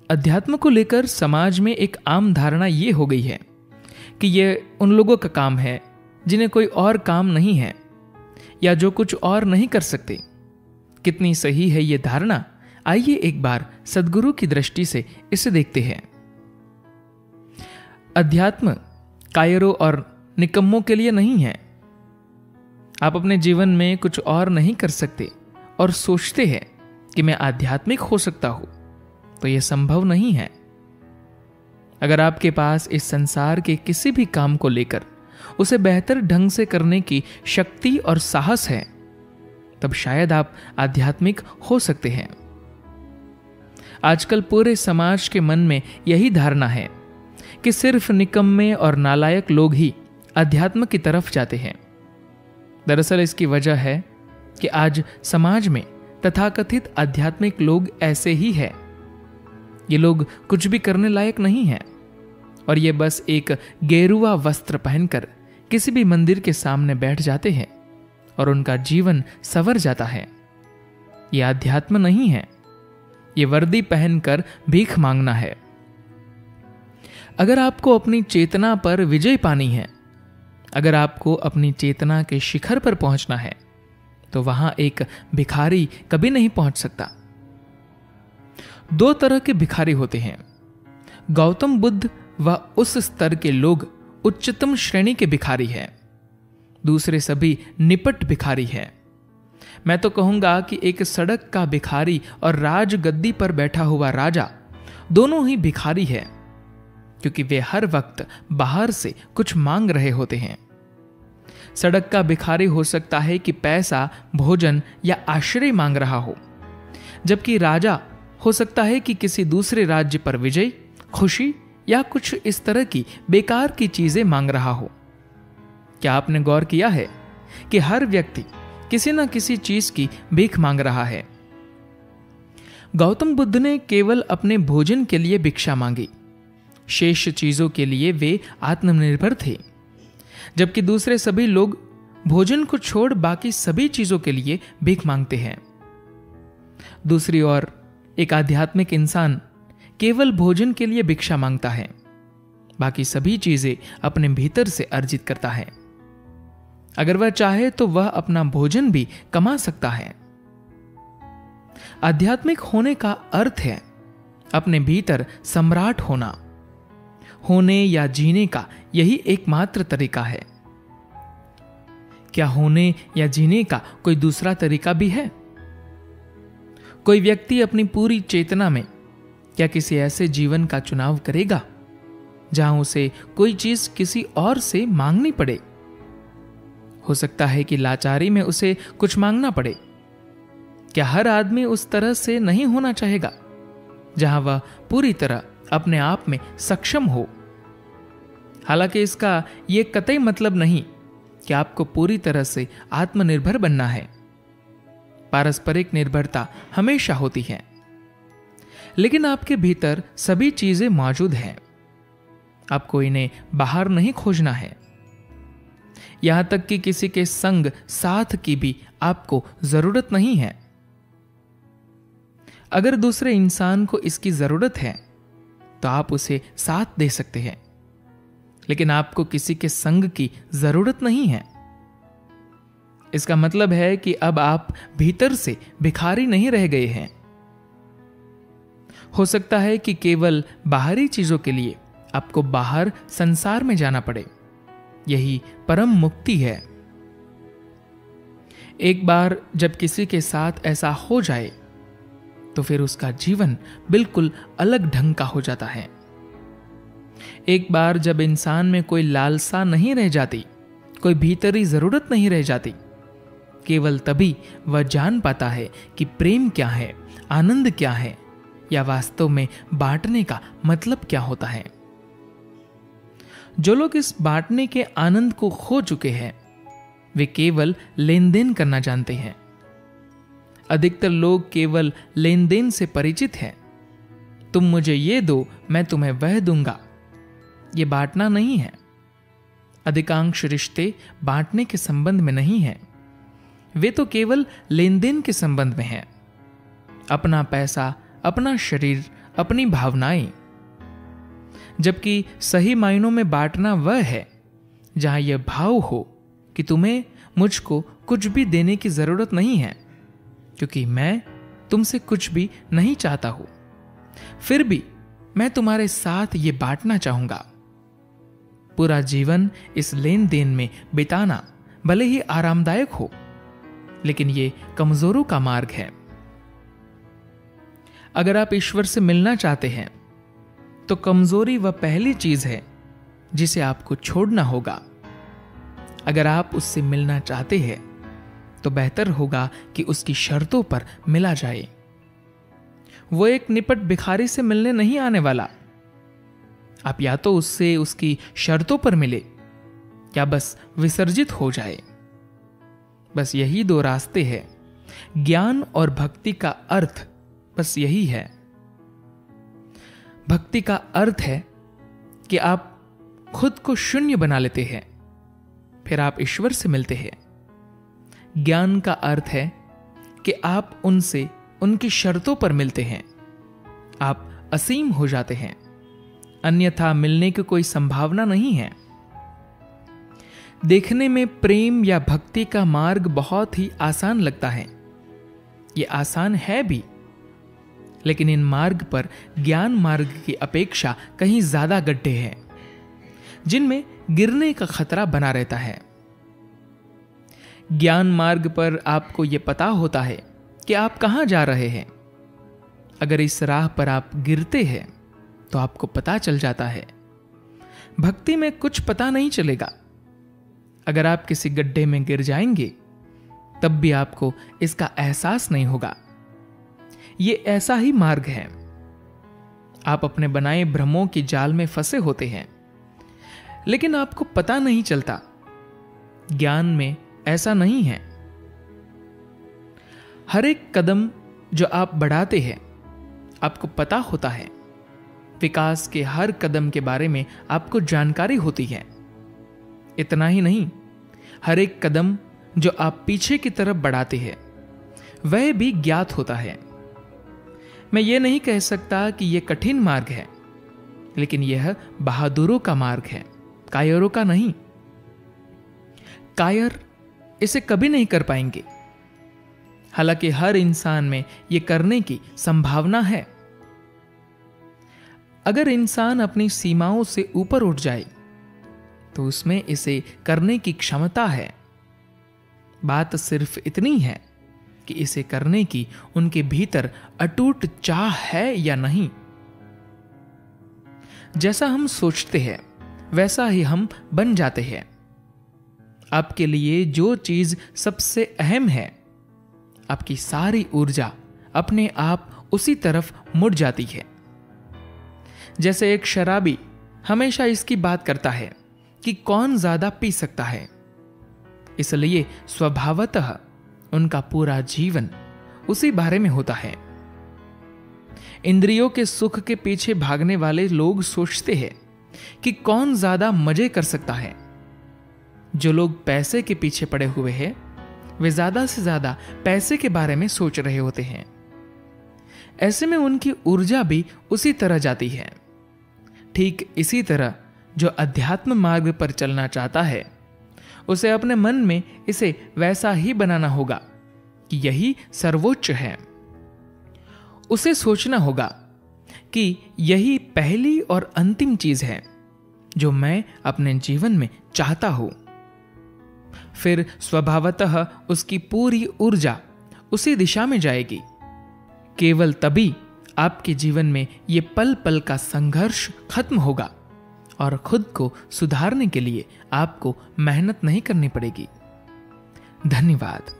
अध्यात्म को लेकर समाज में एक आम धारणा ये हो गई है कि यह उन लोगों का काम है जिन्हें कोई और काम नहीं है या जो कुछ और नहीं कर सकते। कितनी सही है यह धारणा, आइए एक बार सद्गुरु की दृष्टि से इसे देखते हैं। अध्यात्म कायरों और निकम्मों के लिए नहीं है। आप अपने जीवन में कुछ और नहीं कर सकते और सोचते हैं कि मैं आध्यात्मिक हो सकता हूं, तो यह संभव नहीं है। अगर आपके पास इस संसार के किसी भी काम को लेकर उसे बेहतर ढंग से करने की शक्ति और साहस है, तब शायद आप आध्यात्मिक हो सकते हैं। आजकल पूरे समाज के मन में यही धारणा है कि सिर्फ निकम्मे और नालायक लोग ही अध्यात्म की तरफ जाते हैं। दरअसल इसकी वजह है कि आज समाज में तथाकथित आध्यात्मिक लोग ऐसे ही हैं। ये लोग कुछ भी करने लायक नहीं हैं और ये बस एक गेरुआ वस्त्र पहनकर किसी भी मंदिर के सामने बैठ जाते हैं और उनका जीवन संवर जाता है। ये अध्यात्म नहीं है, ये वर्दी पहनकर भीख मांगना है। अगर आपको अपनी चेतना पर विजय पानी है, अगर आपको अपनी चेतना के शिखर पर पहुंचना है, तो वहां एक भिखारी कभी नहीं पहुंच सकता। दो तरह के भिखारी होते हैं। गौतम बुद्ध व उस स्तर के लोग उच्चतम श्रेणी के भिखारी हैं, दूसरे सभी निपट भिखारी हैं। मैं तो कहूंगा कि एक सड़क का भिखारी और राजगद्दी पर बैठा हुआ राजा दोनों ही भिखारी हैं, क्योंकि वे हर वक्त बाहर से कुछ मांग रहे होते हैं। सड़क का भिखारी हो सकता है कि पैसा, भोजन या आश्रय मांग रहा हो, जबकि राजा हो सकता है कि किसी दूसरे राज्य पर विजय, खुशी या कुछ इस तरह की बेकार की चीजें मांग रहा हो। क्या आपने गौर किया है कि हर व्यक्ति किसी न किसी चीज की भीख मांग रहा है? गौतम बुद्ध ने केवल अपने भोजन के लिए भिक्षा मांगी, शेष चीजों के लिए वे आत्मनिर्भर थे, जबकि दूसरे सभी लोग भोजन को छोड़ बाकी सभी चीजों के लिए भीख मांगते हैं। दूसरी ओर एक आध्यात्मिक इंसान केवल भोजन के लिए भिक्षा मांगता है, बाकी सभी चीजें अपने भीतर से अर्जित करता है। अगर वह चाहे तो वह अपना भोजन भी कमा सकता है। आध्यात्मिक होने का अर्थ है अपने भीतर सम्राट होना। होने या जीने का यही एकमात्र तरीका है। क्या होने या जीने का कोई दूसरा तरीका भी है? कोई व्यक्ति अपनी पूरी चेतना में क्या किसी ऐसे जीवन का चुनाव करेगा जहां उसे कोई चीज किसी और से मांगनी पड़े? हो सकता है कि लाचारी में उसे कुछ मांगना पड़े। क्या हर आदमी उस तरह से नहीं होना चाहेगा जहां वह पूरी तरह अपने आप में सक्षम हो? हालांकि इसका यह कतई मतलब नहीं कि आपको पूरी तरह से आत्मनिर्भर बनना है। पारस्परिक निर्भरता हमेशा होती है, लेकिन आपके भीतर सभी चीजें मौजूद हैं। आपको इन्हें बाहर नहीं खोजना है। यहां तक कि किसी के संग साथ की भी आपको जरूरत नहीं है। अगर दूसरे इंसान को इसकी जरूरत है तो आप उसे साथ दे सकते हैं, लेकिन आपको किसी के संग की जरूरत नहीं है। इसका मतलब है कि अब आप भीतर से भिखारी नहीं रह गए हैं। हो सकता है कि केवल बाहरी चीजों के लिए आपको बाहर संसार में जाना पड़े। यही परम मुक्ति है। एक बार जब किसी के साथ ऐसा हो जाए तो फिर उसका जीवन बिल्कुल अलग ढंग का हो जाता है। एक बार जब इंसान में कोई लालसा नहीं रह जाती, कोई भीतरी जरूरत नहीं रह जाती, केवल तभी वह जान पाता है कि प्रेम क्या है, आनंद क्या है, या वास्तव में बांटने का मतलब क्या होता है। जो लोग इस बांटने के आनंद को खो चुके हैं, वे केवल लेन देन करना जानते हैं। अधिकतर लोग केवल लेन देन से परिचित हैं। तुम मुझे ये दो, मैं तुम्हें वह दूंगा। ये बांटना नहीं है। अधिकांश रिश्ते बांटने के संबंध में नहीं हैं। वे तो केवल लेन देन के संबंध में हैं। अपना पैसा, अपना शरीर, अपनी भावनाएं। जबकि सही मायनों में बांटना वह है जहां यह भाव हो कि तुम्हें मुझको कुछ भी देने की जरूरत नहीं है, क्योंकि मैं तुमसे कुछ भी नहीं चाहता हूं, फिर भी मैं तुम्हारे साथ ये बांटना चाहूंगा। पूरा जीवन इस लेन देन में बिताना भले ही आरामदायक हो, लेकिन ये कमजोरों का मार्ग है। अगर आप ईश्वर से मिलना चाहते हैं तो कमजोरी वह पहली चीज है जिसे आपको छोड़ना होगा। अगर आप उससे मिलना चाहते हैं तो बेहतर होगा कि उसकी शर्तों पर मिला जाए। वो एक निपट भिखारी से मिलने नहीं आने वाला। आप या तो उससे उसकी शर्तों पर मिले या बस विसर्जित हो जाए। बस यही दो रास्ते हैं। ज्ञान और भक्ति का अर्थ बस यही है। भक्ति का अर्थ है कि आप खुद को शून्य बना लेते हैं, फिर आप ईश्वर से मिलते हैं। ज्ञान का अर्थ है कि आप उनसे उनकी शर्तों पर मिलते हैं, आप असीम हो जाते हैं, अन्यथा मिलने की कोई संभावना नहीं है। देखने में प्रेम या भक्ति का मार्ग बहुत ही आसान लगता है। यह आसान है भी, लेकिन इन मार्ग पर ज्ञान मार्ग की अपेक्षा कहीं ज्यादा गड्ढे हैं, जिनमें गिरने का खतरा बना रहता है। ज्ञान मार्ग पर आपको यह पता होता है कि आप कहां जा रहे हैं। अगर इस राह पर आप गिरते हैं तो आपको पता चल जाता है। भक्ति में कुछ पता नहीं चलेगा। अगर आप किसी गड्ढे में गिर जाएंगे तब भी आपको इसका एहसास नहीं होगा। यह ऐसा ही मार्ग है। आप अपने बनाए भ्रमों की जाल में फंसे होते हैं, लेकिन आपको पता नहीं चलता। ज्ञान में ऐसा नहीं है। हर एक कदम जो आप बढ़ाते हैं आपको पता होता है। विकास के हर कदम के बारे में आपको जानकारी होती है। इतना ही नहीं, हर एक कदम जो आप पीछे की तरफ बढ़ाते हैं वह भी ज्ञात होता है। मैं ये नहीं कह सकता कि यह कठिन मार्ग है, लेकिन यह बहादुरों का मार्ग है, कायरों का नहीं। कायर इसे कभी नहीं कर पाएंगे, हालांकि हर इंसान में यह करने की संभावना है। अगर इंसान अपनी सीमाओं से ऊपर उठ जाए तो उसमें इसे करने की क्षमता है। बात सिर्फ इतनी है कि इसे करने की उनके भीतर अटूट चाह है या नहीं। जैसा हम सोचते हैं वैसा ही हम बन जाते हैं। आपके लिए जो चीज सबसे अहम है, आपकी सारी ऊर्जा अपने आप उसी तरफ मुड़ जाती है। जैसे एक शराबी हमेशा इसकी बात करता है कि कौन ज्यादा पी सकता है, इसलिए स्वभावतः उनका पूरा जीवन उसी बारे में होता है। इंद्रियों के सुख के पीछे भागने वाले लोग सोचते हैं कि कौन ज्यादा मजे कर सकता है। जो लोग पैसे के पीछे पड़े हुए हैं वे ज्यादा से ज्यादा पैसे के बारे में सोच रहे होते हैं। ऐसे में उनकी ऊर्जा भी उसी तरह जाती है। ठीक इसी तरह जो अध्यात्म मार्ग पर चलना चाहता है उसे अपने मन में इसे वैसा ही बनाना होगा कि यही सर्वोच्च है। उसे सोचना होगा कि यही पहली और अंतिम चीज है जो मैं अपने जीवन में चाहता हूं। फिर स्वभावतः उसकी पूरी ऊर्जा उसी दिशा में जाएगी। केवल तभी आपके जीवन में यह पल पल का संघर्ष खत्म होगा और खुद को सुधारने के लिए आपको मेहनत नहीं करनी पड़ेगी। धन्यवाद।